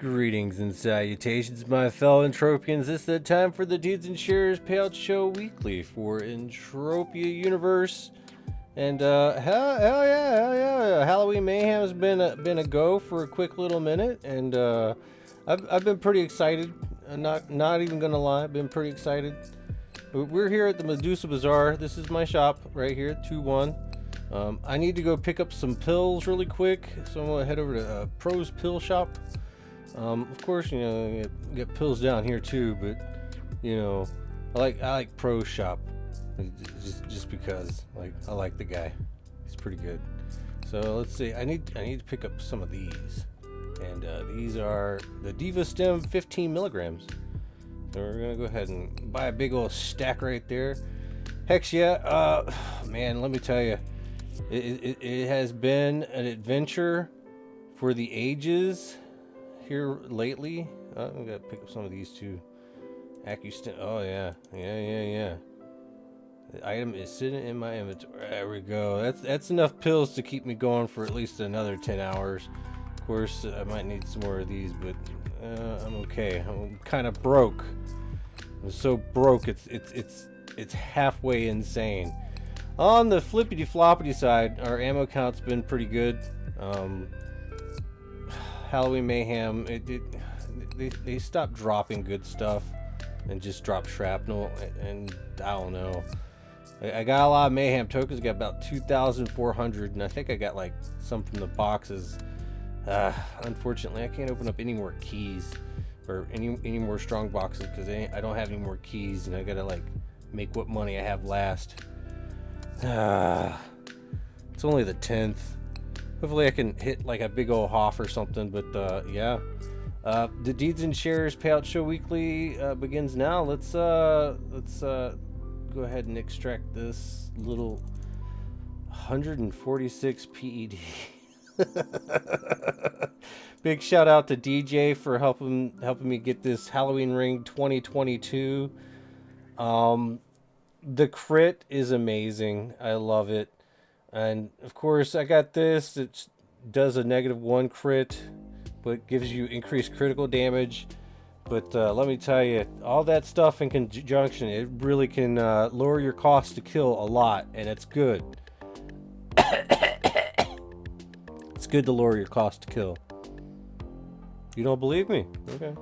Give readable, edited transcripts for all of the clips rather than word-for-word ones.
Greetings and salutations, my fellow Entropians. It's the time for the Deeds and Shares Payout Show Weekly for Entropia Universe. And hell yeah, Halloween Mayhem has been a go for a quick little minute, and I've been pretty excited. Not even gonna lie, I've been pretty excited. We're here at the Medusa Bazaar. This is my shop right here, 2-1. I need to go pick up some pills really quick, so I'm gonna head over to Pro's Pill Shop. Of course, you know, get pills down here too, but you know, I like Pro's shop just because, like, I like the guy. He's pretty good. So let's see. I need to pick up some of these, and these are the Diva Stem 15 milligrams. So we're gonna go ahead and buy a big old stack right there. Heck yeah, man, let me tell you, it has been an adventure for the ages here lately. I gotta pick up some of these too. AccuStim. Oh yeah. The item is sitting in my inventory. There we go. That's enough pills to keep me going for at least another 10 hours. Of course, I might need some more of these, but I'm okay. I'm kind of broke. I'm so broke. It's halfway insane. On the flippity floppity side, our ammo count's been pretty good. Halloween Mayhem, they stopped dropping good stuff and just dropped shrapnel, and I don't know. I got a lot of Mayhem tokens, got about 2,400, and I think I got like some from the boxes. Unfortunately, I can't open up any more keys or any more strong boxes because I don't have any more keys, and I gotta like make what money I have last. It's only the 10th. Hopefully I can hit like a big old hoff or something, but yeah. The Deeds and Shares Payout Show Weekly begins now. Let's go ahead and extract this little 146 PED. Big shout out to DJ for helping me get this Halloween ring 2022. The crit is amazing. I love it. And of course I got this. It does a -1 crit, but gives you increased critical damage. But let me tell you, all that stuff in conjunction, it really can lower your cost to kill a lot, and it's good. It's good to lower your cost to kill. You don't believe me? Okay,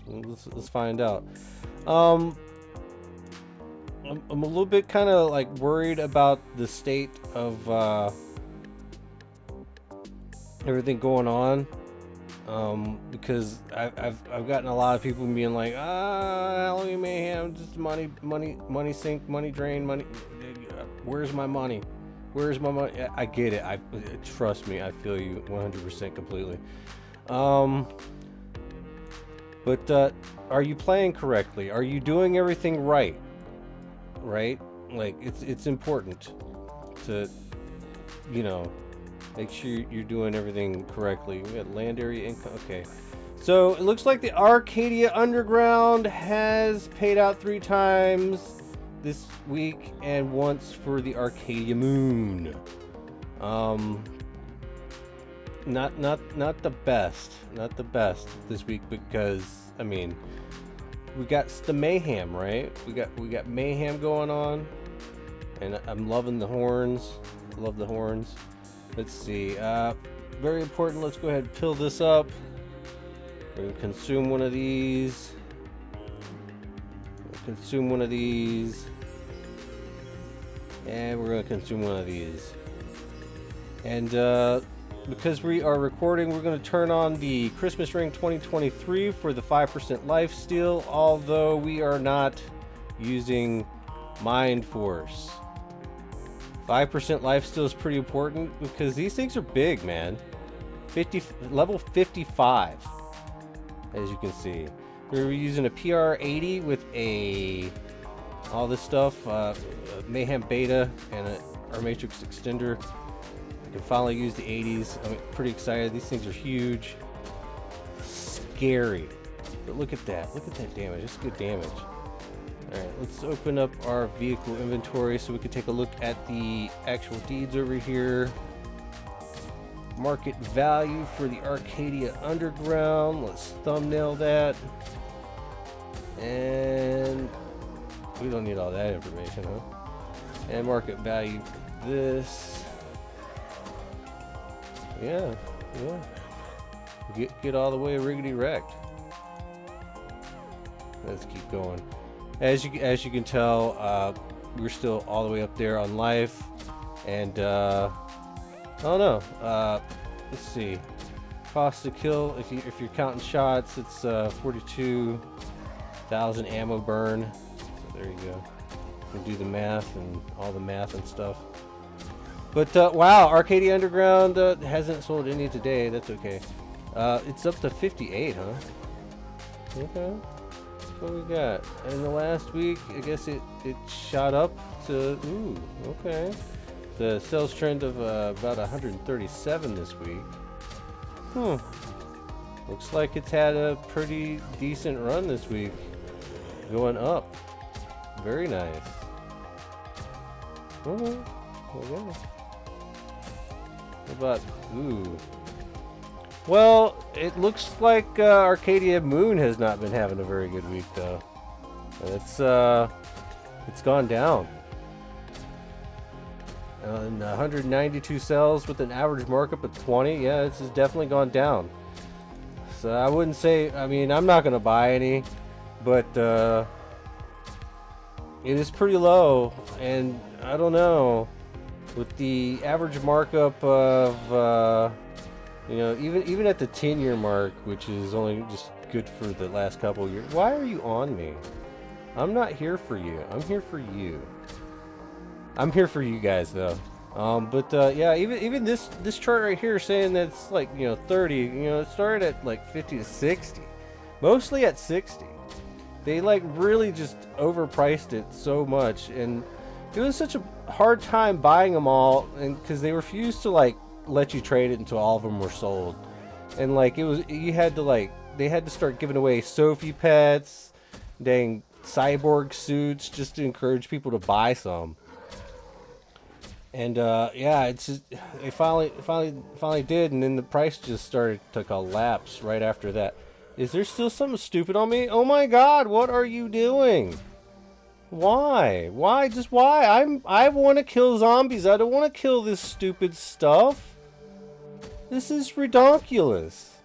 let's find out. I'm a little bit kind of like worried about the state of everything going on, because I've gotten a lot of people being like, Halloween Mayhem, just money sink, money drain, money. Where's my money? Where's my money? I get it. Trust me, I feel you 100% completely. But are you playing correctly? Are you doing everything right? Right? Like, it's important to, you know, make sure you're doing everything correctly. We got land area income. Okay, so it looks like the Arcadia Underground has paid out 3 times this week and once for the Arcadia Moon. Not the best this week, because I mean, we got the Mayhem, right? We got Mayhem going on, and I'm loving the horns. Love the horns. Let's see. Very important. Let's go ahead and fill this up. We're gonna consume one of these. Consume one of these, and we're gonna consume one of these. And because we are recording, we're going to turn on the Christmas ring 2023 for the 5% lifesteal, although we are not using Mind Force. 5% lifesteal is pretty important because these things are big, man. Level 55, as you can see. We're using a PR80 with all this stuff, Mayhem Beta, and our Matrix Extender. I can finally use the 80s. I'm pretty excited. These things are huge. Scary. But look at that. Look at that damage. That's good damage. Alright, let's open up our vehicle inventory so we can take a look at the actual deeds over here. Market value for the Arcadia Underground. Let's thumbnail that. And we don't need all that information, huh? And market value for this. Yeah. Get all the way riggedy wrecked. Let's keep going. As you can tell, we're still all the way up there on life, and I don't know. Let's see. Cost to kill, if you're counting shots, it's 42,000 ammo burn. So there you go. You can do the math and all the math and stuff. But wow, Arcadia Underground hasn't sold any today. That's okay. It's up to 58, huh? Okay. What we got? In the last week, I guess it shot up to, ooh, okay. The sales trend of about 137 this week. Looks like it's had a pretty decent run this week. Going up. Very nice. Okay. What about, ooh. Well, it looks like Arcadia Moon has not been having a very good week, though. It's gone down. And 192 cells with an average markup of 20. Yeah, this has definitely gone down. So I wouldn't say, I mean, I'm not going to buy any, but it is pretty low. And I don't know, with the average markup of, you know, even at the 10-year mark, which is only just good for the last couple of years. Why are you on me? I'm not here for you. I'm here for you. I'm here for you guys, though. Yeah, even this chart right here saying that it's like, you know, 30. You know, it started at like 50 to 60, mostly at 60. They like really just overpriced it so much, and it was such a hard time buying them all, and because they refused to like let you trade it until all of them were sold. And like you had to like, they had to start giving away Sophie pets, dang cyborg suits, just to encourage people to buy some. And yeah, it's just, they finally did, and then the price just started to collapse right after that. Is there still something stupid on me? Oh my god, what are you doing? Why just why? I want to kill zombies. I don't want to kill this stupid stuff. This is ridiculous.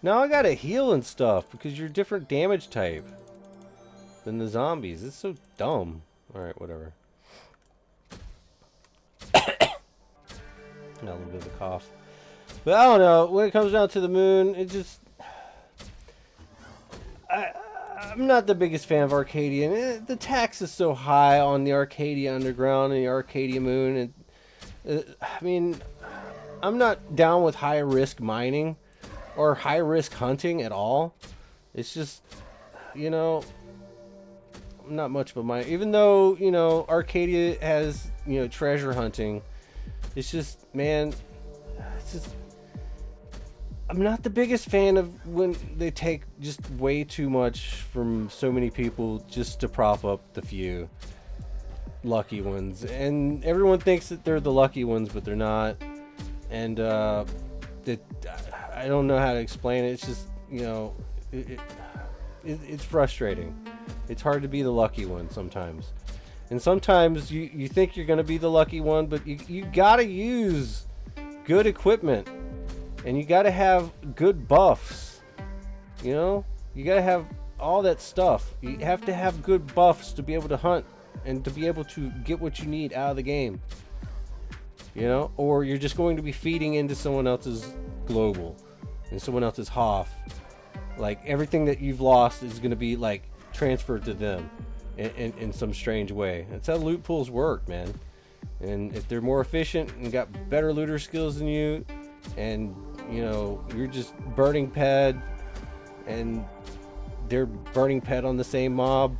Now I gotta heal and stuff because you're different damage type than the zombies. It's so dumb. Alright, whatever. Got a little bit of a cough. But I don't know, when it comes down to the moon, it just, I'm not the biggest fan of Arcadian. The tax is so high on the Arcadia Underground and the Arcadia Moon, and I mean, I'm not down with high risk mining or high risk hunting at all. It's just, you know, I'm not much of a miner. Even though, you know, Arcadia has, you know, treasure hunting, it's just, man, it's just, I'm not the biggest fan of when they take just way too much from so many people just to prop up the few lucky ones. And everyone thinks that they're the lucky ones, but they're not. And I don't know how to explain it. It's just, you know, it's frustrating. It's hard to be the lucky one sometimes. And sometimes you think you're going to be the lucky one, but you got to use good equipment. And you got to have good buffs. You know? You got to have all that stuff. You have to have good buffs to be able to hunt and to be able to get what you need out of the game. You know? Or you're just going to be feeding into someone else's global and someone else's Hoff. Like, everything that you've lost is going to be, like, transferred to them in some strange way. That's how loot pools work, man. And if they're more efficient and got better looter skills than you, and, you know, you're just burning ped, and they're burning ped on the same mob,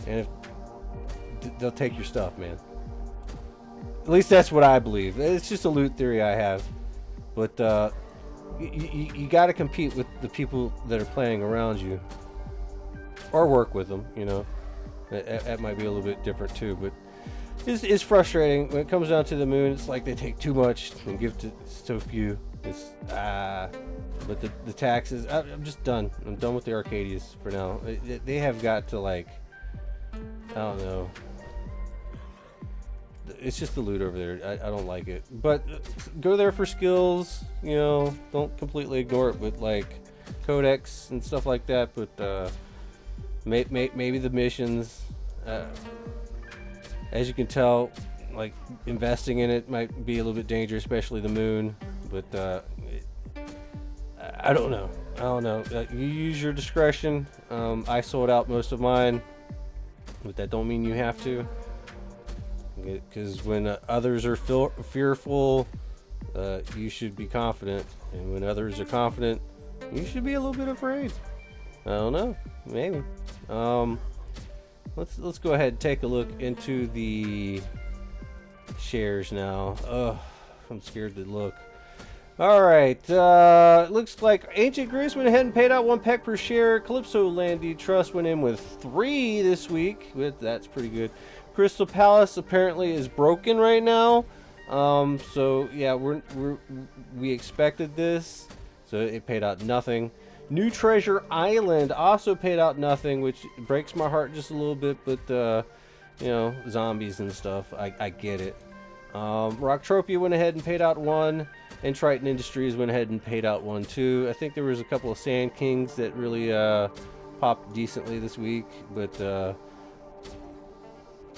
and they'll take your stuff, man. At least that's what I believe. It's just a loot theory I have. But you got to compete with the people that are playing around you, or work with them, you know. That might be a little bit different too, but is frustrating when it comes down to the moon. It's like they take too much and give to so few. It's but the taxes. I'm just done. I'm done with the Arcadias for now. They have got to, like, I don't know. It's just the loot over there. I don't like it. But go there for skills. You know, don't completely ignore it with like codex and stuff like that. But maybe the missions. As you can tell, like, investing in it might be a little bit dangerous, especially the moon. But I don't know. I don't know. You use your discretion. I sold out most of mine, but that don't mean you have to. Because when others are fearful, you should be confident, and when others are confident, you should be a little bit afraid. I don't know. Maybe. Let's go ahead and take a look into the shares now. Ugh, I'm scared to look. Alright, looks like Ancient Greece went ahead and paid out 1 peck per share. Calypso Land Deed Trust went in with 3 this week. That's pretty good. Crystal Palace apparently is broken right now. So yeah, we expected this. So it paid out nothing. New Treasure Island also paid out nothing, which breaks my heart just a little bit, but you know, zombies and stuff. I get it. Rocktropia went ahead and paid out 1, and Triton Industries went ahead and paid out 1 too. I think there was a couple of Sand Kings that really popped decently this week, but I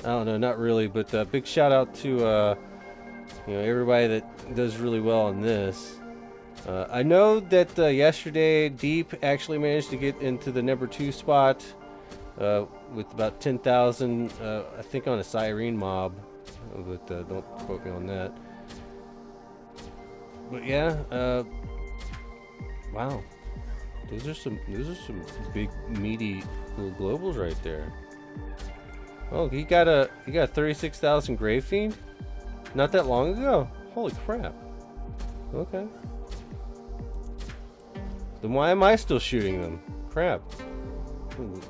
don't know, not really. But big shout out to you know, everybody that does really well on this. I know that yesterday Deep actually managed to get into the number 2 spot with about 10,000, I think, on a Siren mob, but don't quote me on that. But yeah, wow, those are some big meaty little globals right there. Oh, he got a 36,000 Grave Fiend not that long ago. Holy crap. Okay. Then why am I still shooting them? Crap.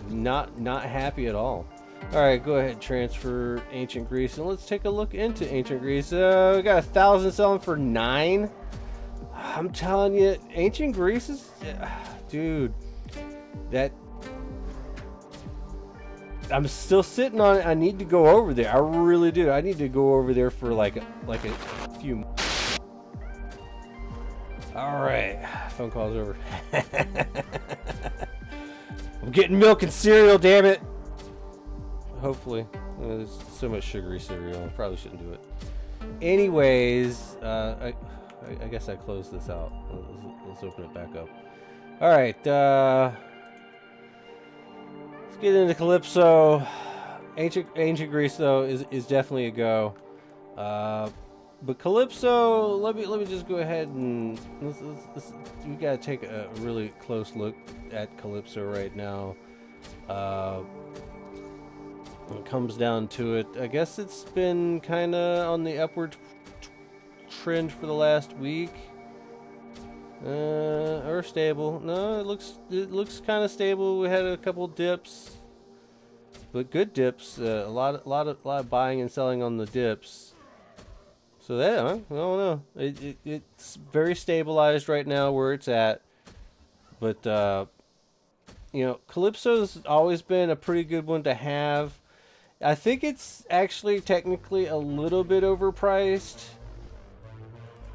Not happy at all. Alright, go ahead and transfer Ancient Greece, and let's take a look into Ancient Greece. We got 1,000 selling for 9. I'm telling you, Ancient Greece is... dude, that... I'm still sitting on it. I need to go over there. I really do. I need to go over there for like a few... Alright, phone call's over. I'm getting milk and cereal, damn it! Hopefully. There's so much sugary cereal. I probably shouldn't do it. Anyways, I guess I closed this out. Let's open it back up. Alright, let's get into Calypso. Ancient Greece, though, is definitely a go. But Calypso, let me just go ahead and we gotta take a really close look at Calypso right now. When it comes down to it, I guess it's been kind of on the upward trend for the last week, or stable. No, it looks kind of stable. We had a couple dips, but good dips. A lot of buying and selling on the dips. So that, I don't know. It's very stabilized right now where it's at. But you know, Calypso's always been a pretty good one to have. I think it's actually technically a little bit overpriced,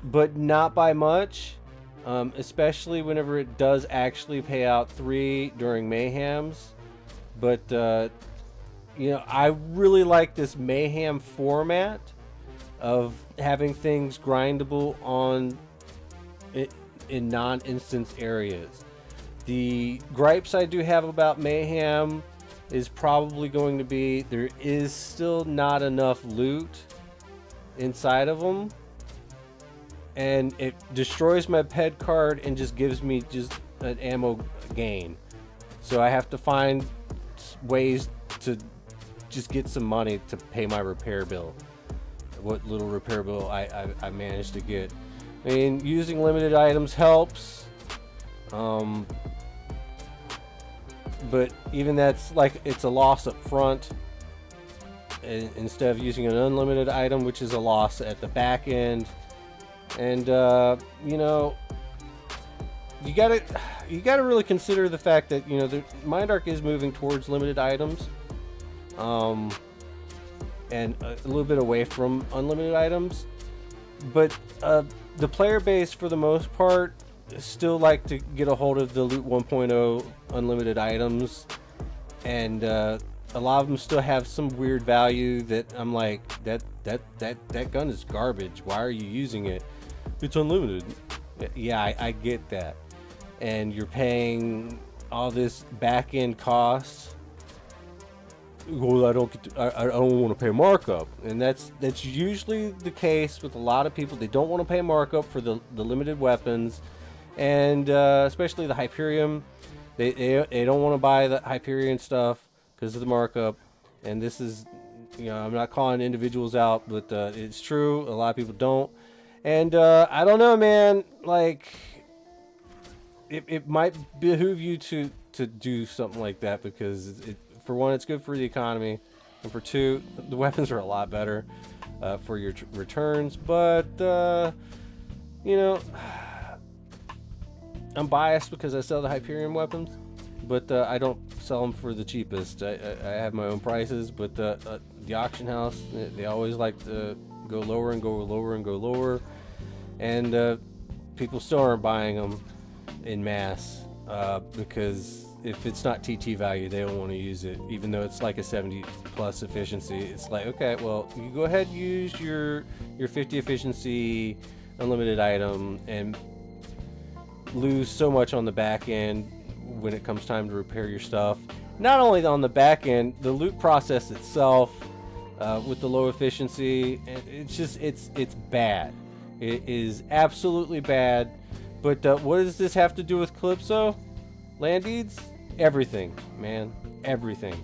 but not by much. Especially whenever it does actually pay out 3 during Mayhems. But you know, I really like this Mayhem format of having things grindable on in non-instance areas. The gripes I do have about Mayhem is probably going to be there is still not enough loot inside of them, and it destroys my ped card and just gives me just an ammo gain. So I have to find ways to just get some money to pay my repair bill. What little repair bill I managed to get. I mean, using limited items helps. But even that's like, it's a loss up front. instead of using an unlimited item, which is a loss at the back end. And you know, you gotta really consider the fact that, you know, the Mind Arc is moving towards limited items, and a little bit away from unlimited items. But the player base, for the most part, still like to get a hold of the Loot 1.0 unlimited items, and a lot of them still have some weird value that I'm like, that gun is garbage. Why are you using it? It's unlimited. Yeah, I get that. And you're paying all this back end cost. Well, I don't want to pay markup, and that's usually the case with a lot of people. They don't want to pay markup for the limited weapons, and especially the Hyperion. They don't want to buy the Hyperion stuff because of the markup. And this is, you know, I'm not calling individuals out, but it's true. A lot of people don't, and I don't know, man. Like, it might behoove you to do something like that, because for one, it's good for the economy, and for two, the weapons are a lot better for your returns. But you know, I'm biased because I sell the Hyperion weapons, but I don't sell them for the cheapest. I have my own prices, but the auction house, they always like to go lower and go lower and go lower, and people still aren't buying them in mass because if it's not TT value, they don't want to use it, even though it's like a 70 plus efficiency. It's like, okay, well, you go ahead and use your 50 efficiency unlimited item and lose so much on the back end when it comes time to repair your stuff. Not only on the back end, the loot process itself with the low efficiency, it's just, it's bad. It is absolutely bad. But what does this have to do with Calypso Land Deeds? Everything, man. Everything.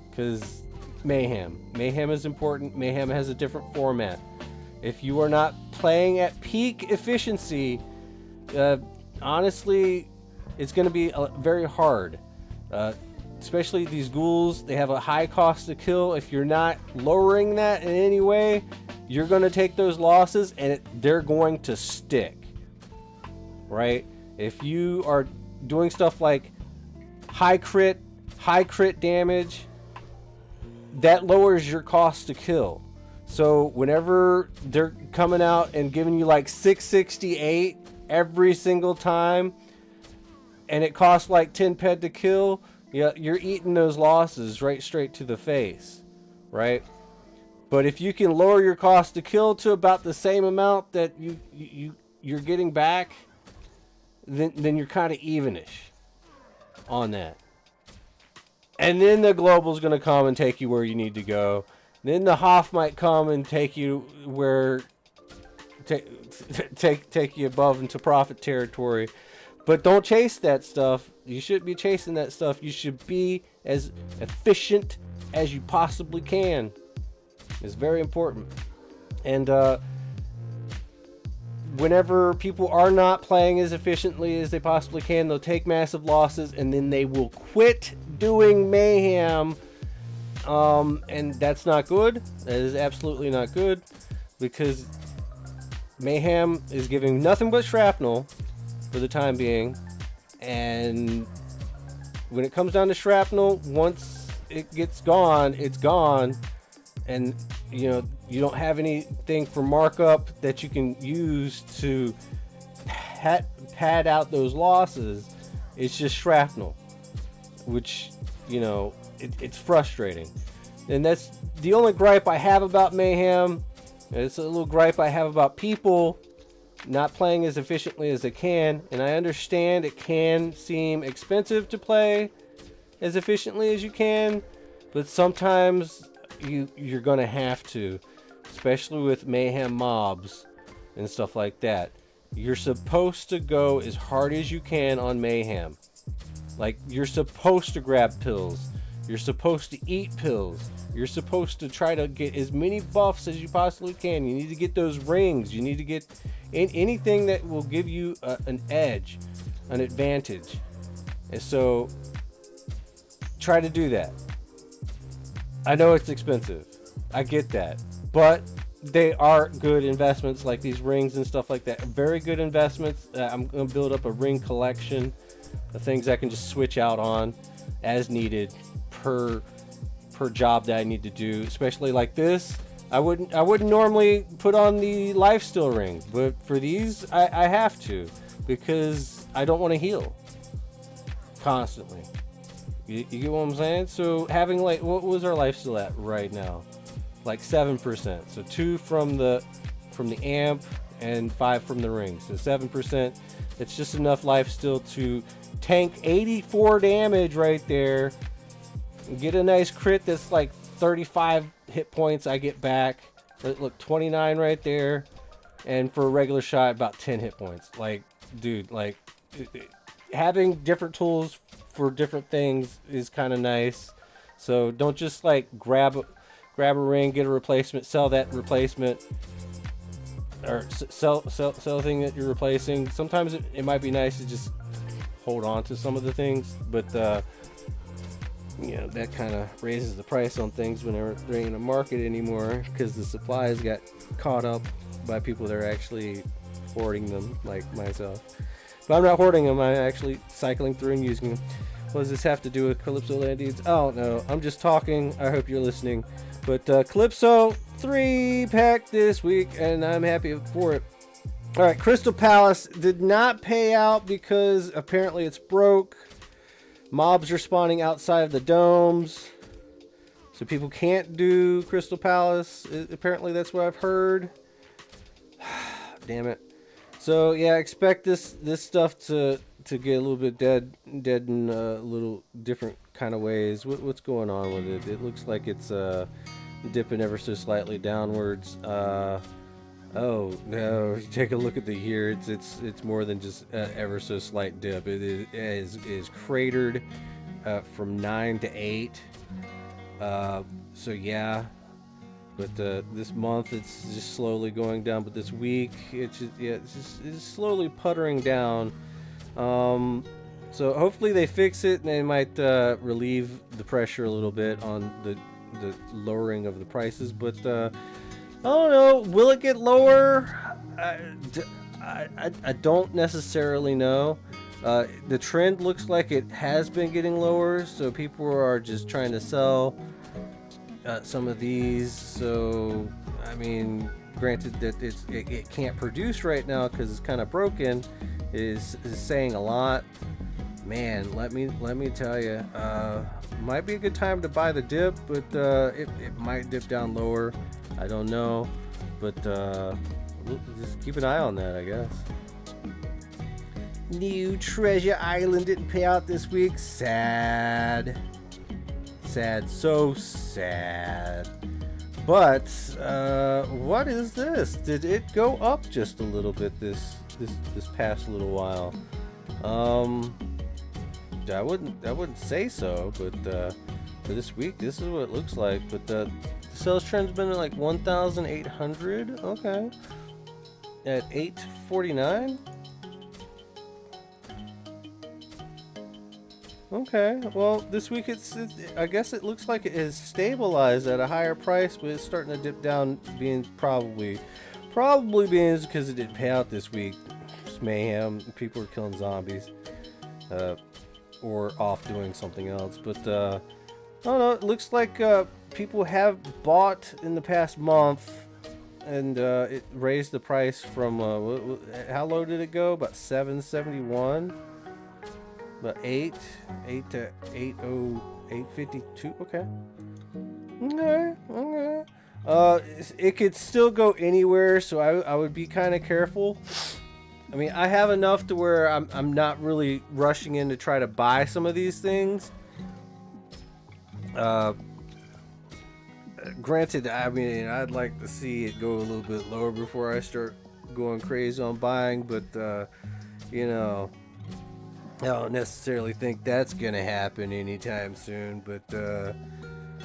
Because Mayhem is important. Mayhem has a different format. If you are not playing at peak efficiency, honestly, it's going to be very hard. Especially these ghouls, they have a high cost to kill. If you're not lowering that in any way, you're going to take those losses, and they're going to stick. Right? If you are doing stuff like high crit damage, that lowers your cost to kill. So whenever they're coming out and giving you like 668 every single time, and it costs like 10 ped to kill, yeah, you're eating those losses right straight to the face, right? But if you can lower your cost to kill to about the same amount that you're getting back, then you're kind of evenish on that. And then the global's going to come and take you where you need to go. Then the Hoff might come and take you where take you above into profit territory. But don't chase that stuff. You shouldn't be chasing that stuff. You should be as efficient as you possibly can. It's very important. And whenever people are not playing as efficiently as they possibly can, they'll take massive losses, and then they will quit doing Mayhem. And that's not good. That is absolutely not good, because Mayhem is giving nothing but shrapnel for the time being. And when it comes down to shrapnel, once it gets gone, it's gone. And you know, you don't have anything for markup that you can use to pad out those losses. It's just shrapnel, which, you know, it's frustrating. And that's the only gripe I have about Mayhem. It's a little gripe I have about people not playing as efficiently as they can. And I understand it can seem expensive to play as efficiently as you can, but sometimes you're gonna have to, especially with Mayhem mobs and stuff like that. You're supposed to go as hard as you can on Mayhem. Like, you're supposed to grab pills. You're supposed to eat pills. You're supposed to try to get as many buffs as you possibly can. You need to get those rings. You need to get anything that will give you an edge, an advantage. And so try to do that. I know it's expensive. I get that, but they are good investments, like these rings and stuff like that. Very good investments. I'm gonna build up a ring collection of things I can just switch out on as needed per job that I need to do. Especially like this, I wouldn't normally put on the lifesteal ring, but for these I have to, because I don't want to heal constantly. You get what I'm saying? So having, like, what was our lifesteal at right now? Like 7%. So 2 from the amp and 5 from the ring. So 7%. It's just enough lifesteal to tank 84 damage right there. Get a nice crit that's like 35 hit points I get back. Look, 29 right there. And for a regular shot, about 10 hit points. Like, dude, like, having different tools for different things is kind of nice. So don't just like grab a ring, get a replacement, sell that replacement, or sell the thing that you're replacing. Sometimes it might be nice to just hold on to some of the things, but you know, that kind of raises the price on things when they're in a market anymore, because the supplies got caught up by people that are actually hoarding them, like myself. But I'm not hoarding them, I'm actually cycling through and using them. What does this have to do with Calypso Land Deeds? I don't know. I'm just talking. I hope you're listening. But Calypso 3-pack this week, and I'm happy for it. All right, Crystal Palace did not pay out because apparently it's broke. Mobs are spawning outside of the domes, so people can't do Crystal Palace. Apparently that's what I've heard. Damn it. So yeah, expect this stuff to get a little bit dead in a little different kind of ways. What's going on with it? It looks like it's dipping ever so slightly downwards. Oh no! Take a look at the year. It's more than just ever so slight dip. It is cratered from 9 to 8. So yeah. But this month it's just slowly going down. But this week it's slowly puttering down. So hopefully they fix it, and they might relieve the pressure a little bit on the lowering of the prices. But I don't know. Will it get lower? I don't necessarily know. The trend looks like it has been getting lower, so people are just trying to sell some of these. So I mean, granted that it can't produce right now because it's kind of broken, is saying a lot. Man, let me tell you, might be a good time to buy the dip, but it might dip down lower. I don't know, but just keep an eye on that, I guess. New Treasure Island didn't pay out this week. Sad, so sad. But what is this? Did it go up just a little bit this past little while? I wouldn't say so, but for this week, this is what it looks like. But the sales trend's been at like 1,800. Okay, at 849. Okay, well, this week I guess it looks like it has stabilized at a higher price, but it's starting to dip down, being probably being because it didn't pay out this week. It's mayhem. People are killing zombies, or off doing something else. But I don't know. It looks like people have bought in the past month, and it raised the price from how low did it go? About 771. But 8 to 852. Okay. It could still go anywhere, so I would be kind of careful. I mean, I have enough to where I'm not really rushing in to try to buy some of these things. Granted, I mean, I'd like to see it go a little bit lower before I start going crazy on buying, but you know, I don't necessarily think that's gonna happen anytime soon. But I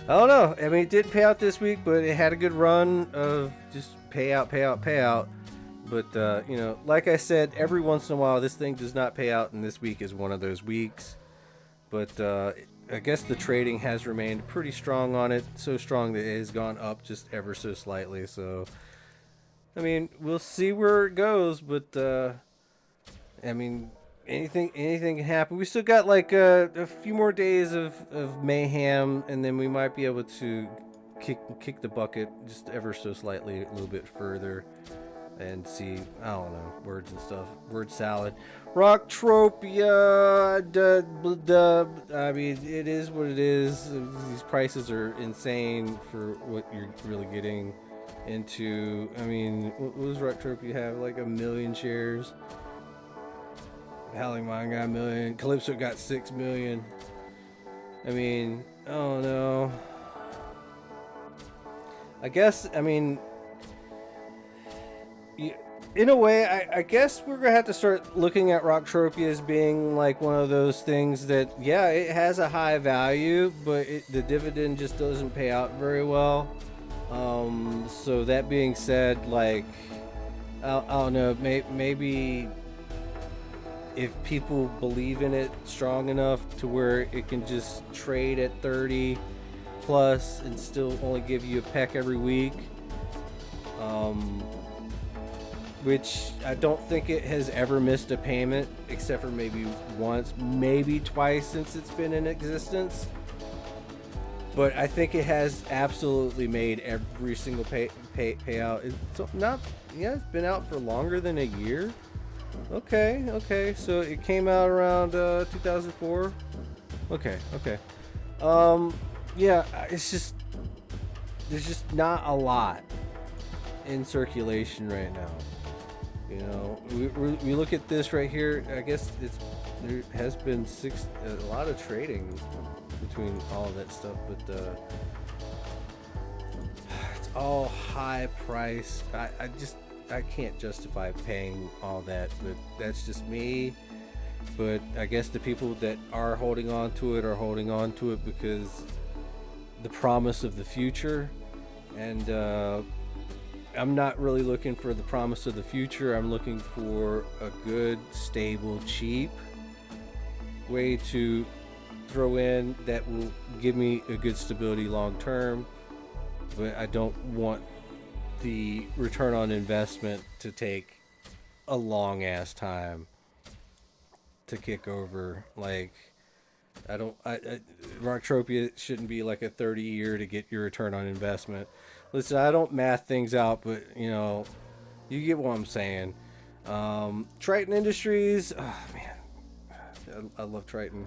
don't know. I mean, it did pay out this week, but it had a good run of just pay out. But you know, like I said, every once in a while this thing does not pay out, and this week is one of those weeks. But I guess the trading has remained pretty strong on it, so strong that it has gone up just ever so slightly. So, I mean, we'll see where it goes, but I mean, anything can happen. We still got like a few more days of mayhem, and then we might be able to kick the bucket just ever so slightly a little bit further and see, I don't know, words and stuff. Word salad. Rocktropia. I mean, it is what it is. These prices are insane for what you're really getting into. I mean, what does Rocktropia have? Like 1 million shares? Halloween Mayhem got 1 million. Calypso got 6 million. I mean, oh no. I guess, I mean, in a way, I guess we're going to have to start looking at Rocktropia as being like one of those things that, yeah, it has a high value, but the dividend just doesn't pay out very well. So that being said, like, I don't know, maybe if people believe in it strong enough to where it can just trade at 30 plus and still only give you a peck every week, which I don't think it has ever missed a payment except for maybe once, maybe twice since it's been in existence. But I think it has absolutely made every single payout. It's been out for longer than a year. Okay. So it came out around 2004. Okay. Yeah, it's just there's just not a lot in circulation right now. You know, we look at this right here. I guess there has been a lot of trading between all of that stuff, but it's all high price. I can't justify paying all that, but that's just me. But I guess the people that are holding on to it are holding on to it because the promise of the future, and I'm not really looking for the promise of the future. I'm looking for a good, stable, cheap way to throw in that will give me a good stability long term, but I don't want the return on investment to take a long ass time to kick over. Like, Rocktropia shouldn't be like a 30-year to get your return on investment. Listen, I don't math things out, but you know, you get what I'm saying. Triton Industries, oh man, I love Triton.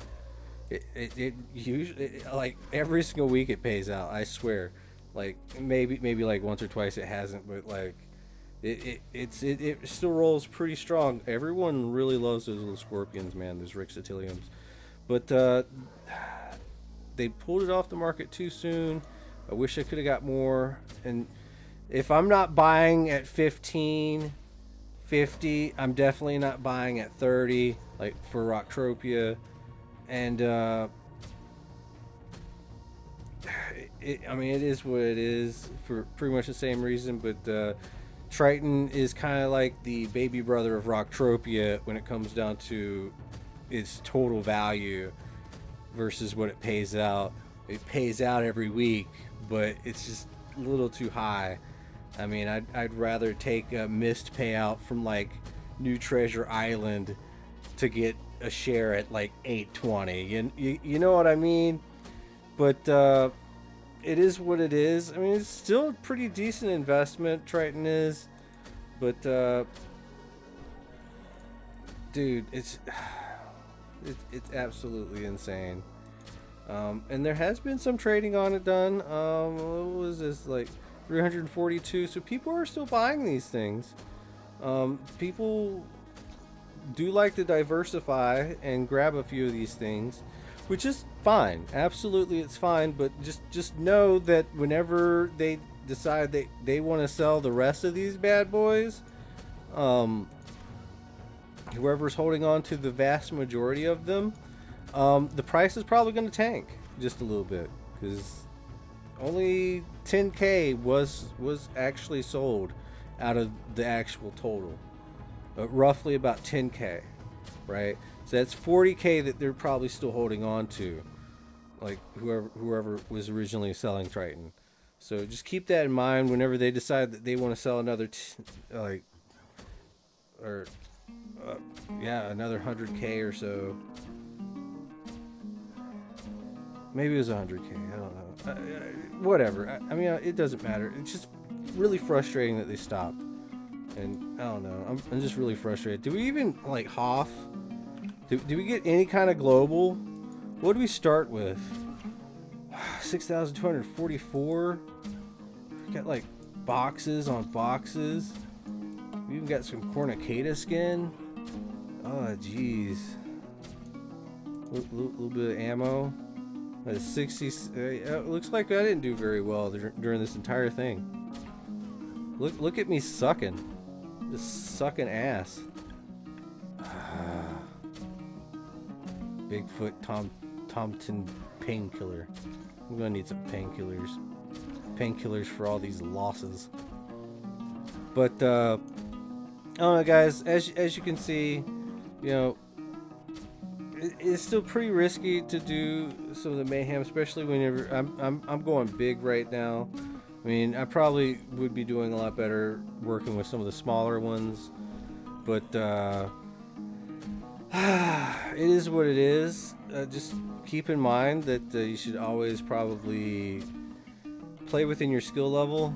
It usually, like every single week it pays out, I swear. Like maybe like once or twice it hasn't, but like it still rolls pretty strong. Everyone really loves those little scorpions, man, those Rixatiliums. But they pulled it off the market too soon. I wish I could have got more. And if I'm not buying at 15, 50, I'm definitely not buying at 30, like for Rocktropia. And I mean, it is what it is for pretty much the same reason. But Triton is kind of like the baby brother of Rocktropia when it comes down to its total value versus what it pays out. It pays out every week, but it's just a little too high. I mean, I'd rather take a missed payout from like New Treasure Island to get a share at like 820. You know what I mean? But it is what it is. I mean, it's still a pretty decent investment, Triton is. But dude, it's absolutely insane. And there has been some trading on it done. What was this, like 342? So people are still buying these things. People do like to diversify and grab a few of these things, which is fine. Absolutely, it's fine. But just know that whenever they decide they want to sell the rest of these bad boys, whoever's holding on to the vast majority of them, the price is probably going to tank just a little bit, because only 10k was actually sold out of the actual total, roughly about 10k, right? So that's 40k that they're probably still holding on to. like whoever was originally selling Triton. So just keep that in mind whenever they decide that they want to sell another another 100K or so. Maybe it was 100K. I don't know. Whatever. I mean, it doesn't matter. It's just really frustrating that they stopped. And I don't know. I'm just really frustrated. Do we even like Hoth? Do we get any kind of global? What do we start with? 6,244. We got like boxes on boxes. We even got some Cornucata skin. Oh, jeez. Little bit of ammo. 60. It looks like I didn't do very well during this entire thing. Look at me sucking. Just sucking ass. Bigfoot Thompson painkiller. I'm gonna need some painkillers. Painkillers for all these losses. But I don't know, guys. As you can see, you know, it's still pretty risky to do some of the mayhem, especially whenever I'm going big right now. I mean, I probably would be doing a lot better working with some of the smaller ones, but it is what it is. Just keep in mind that you should always probably play within your skill level.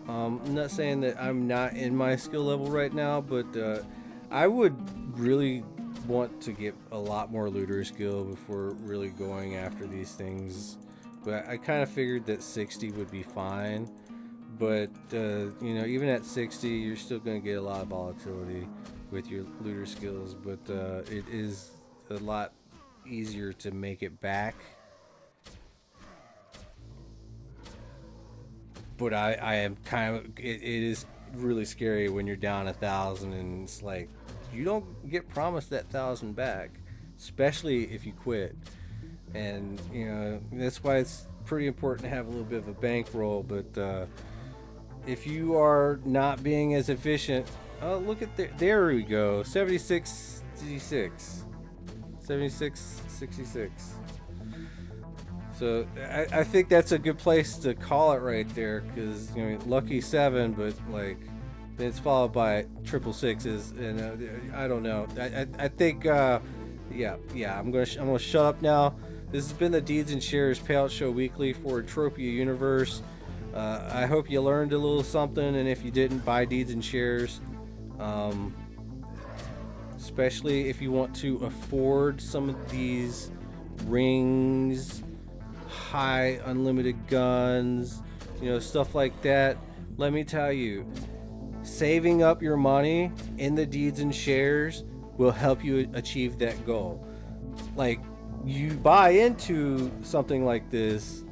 I'm not saying that I'm not in my skill level right now, but I would really want to get a lot more looter skill before really going after these things. But I kind of figured that 60 would be fine. But you know, even at 60, you're still going to get a lot of volatility with your looter skills. But it is a lot easier to make it back. But I am kind of, it is really scary when you're down 1,000 and it's like, you don't get promised that 1,000 back, especially if you quit. And you know, that's why it's pretty important to have a little bit of a bankroll. But if you are not being as efficient, oh, look at there we go, 76.66, 76.66. So I think that's a good place to call it right there, because you know, lucky 7, but like then it's followed by 666s, and I don't know. I think yeah. I'm gonna shut up now. This has been the Deeds and Shares Payout Show Weekly for Entropia Universe. I hope you learned a little something, and if you didn't, buy Deeds and Shares. Especially if you want to afford some of these rings, high unlimited guns, you know, stuff like that. Let me tell you, saving up your money in the Deeds and Shares will help you achieve that goal. Like, you buy into something like this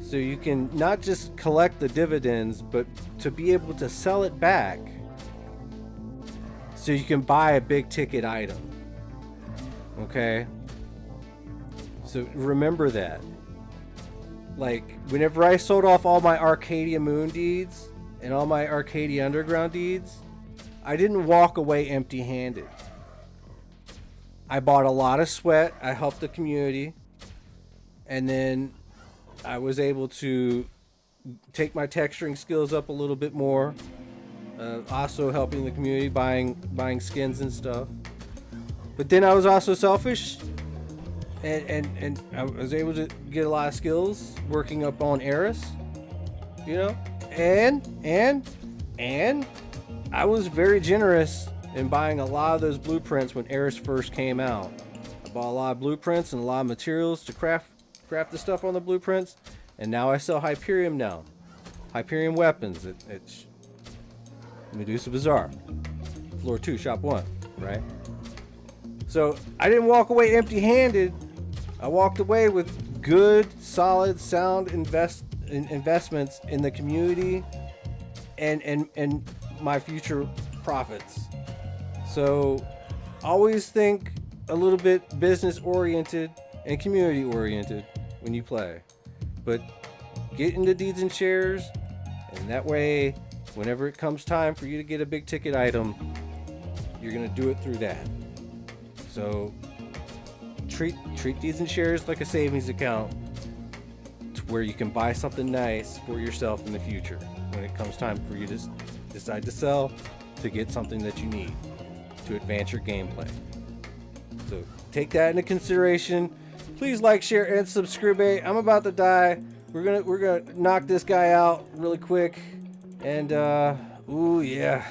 so you can not just collect the dividends, but to be able to sell it back so you can buy a big ticket item. Okay? So remember that. Like, whenever I sold off all my Arcadia Moon deeds and all my Arcadia Underground deeds, I didn't walk away empty-handed. I bought a lot of sweat, I helped the community, and then I was able to take my texturing skills up a little bit more. Also helping the community, buying skins and stuff. But then I was also selfish, and I was able to get a lot of skills working up on Eris, you know, and I was very generous in buying a lot of those blueprints when Eris first came out. I bought a lot of blueprints and a lot of materials to craft the stuff on the blueprints, and now I sell Hyperion now. Hyperion weapons. It's Medusa Bazaar, floor 2, shop 1, right? So I didn't walk away empty-handed. I walked away with good, solid, sound investments in the community and my future profits. So always think a little bit business-oriented and community-oriented when you play. But get into Deeds and Shares, and that way, whenever it comes time for you to get a big ticket item, you're going to do it through that. So treat Deeds and Shares like a savings account, to where you can buy something nice for yourself in the future when it comes time for you to decide to sell, to get something that you need to advance your gameplay. So take that into consideration. Please like, share, and subscribe. I'm about to die. We're gonna knock this guy out really quick. And ooh yeah,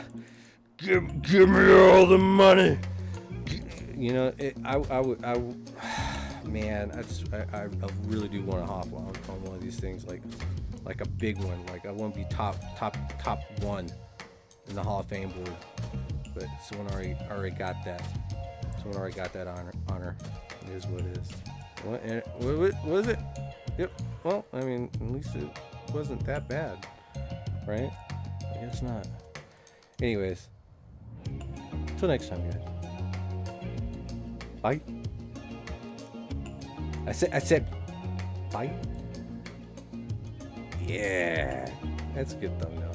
give me all the money. You know, man, I really do want to hop on one of these things, like a big one. Like I want to be top one in the Hall of Fame board. But someone already got that. Someone already got that honor. It is what it is. What was it? Yep. Well, I mean, at least it wasn't that bad, right? I guess not. Anyways, till next time, guys. Bye. I said, bye. Yeah, that's a good thumbnail.